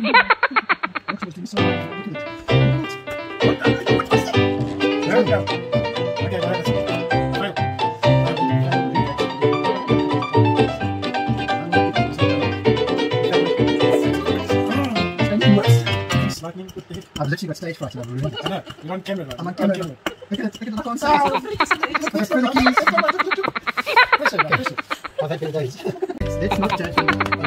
There we go. Okay, well, let's go. I've literally got stage fright in the room. I know. You're on camera. I'm on camera. Look at it. Look at the look on stage. That's for the keys. Oh, they've been days. Let's not judge me.